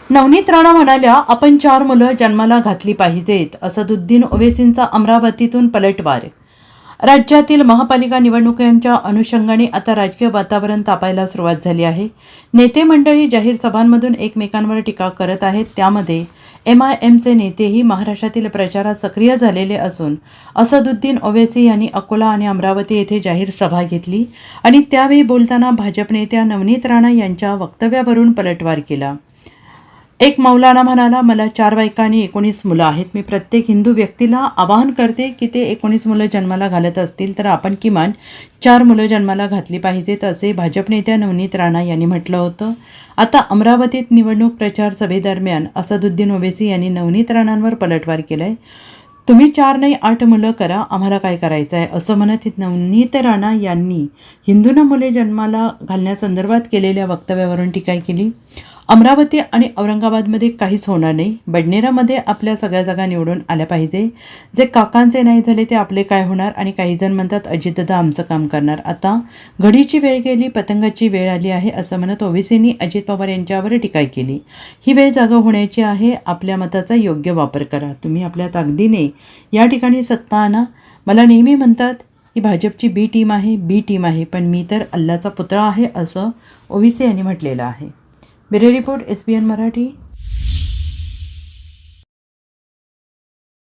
नवनीत राणा म्हणाल्या, आपण 4 मुलं जन्माला घातली पाहिजेत. असदुद्दीन ओवेसींचा अमरावतीतून पलटवार. राज्यातील महापालिका निवडणुकांच्या अनुषंगाने आता राजकीय वातावरण तापायला सुरुवात झाली आहे. नेते मंडळी जाहीर सभांमधून एकमेकांवर टीका करत आहेत. त्यामध्ये MIMचे नेतेही महाराष्ट्रातील प्रचारात सक्रिय झालेले असून असदुद्दीन ओवेसी यांनी अकोला आणि अमरावती येथे जाहीर सभा घेतली आणि त्यावेळी बोलताना भाजप नेत्या नवनीत राणा यांच्या वक्तव्यावरून पलटवार केला. एक मौलाना म्हणाला, मला 4 बायका आणि 19 मुलं आहेत. मी प्रत्येक हिंदू व्यक्तीला आवाहन करते की ते 19 मुलं जन्माला घालत असतील तर आपण किमान 4 मुलं जन्माला घातली पाहिजेत, असे भाजप नेत्या नवनीत राणा यांनी म्हटलं होतं. आता अमरावतीत निवडणूक प्रचार सभेदरम्यान असदुद्दीन ओवेसी यांनी नवनीत राणांवर पलटवार केलाय. तुम्ही 4 नाही 8 मुलं करा, आम्हाला काय करायचं आहे, असं म्हणत नवनीत राणा यांनी हिंदूंना मुले जन्माला घालण्यासंदर्भात केलेल्या वक्तव्यावरून टीका केली. अमरावती आणि औरंगाबादमध्ये काहीच होणार नाही. बडनेरामध्ये आपल्या सगळ्या जागा निवडून आल्या पाहिजे. जे काकांचे नाही झाले ते आपले काय होणार. आणि काही जण म्हणतात अजितदादा आमचं काम करणार. आता घडीची वेळ गेली, पतंगाची वेळ आली आहे, असं म्हणत ओवेसींनी अजित पवार यांच्यावर टीका केली. ही वेळ जागा होण्याची आहे. आपल्या मताचा योग्य वापर करा. तुम्ही आपल्या ताकदीने या ठिकाणी सत्ता आणा. मला नेहमी म्हणतात ही भाजपची बी टीम आहे, पण मी तर अल्लाचा पुतळा आहे, असं ओवेसी यांनी म्हटलेलं आहे. Bureau report SBN Marathi.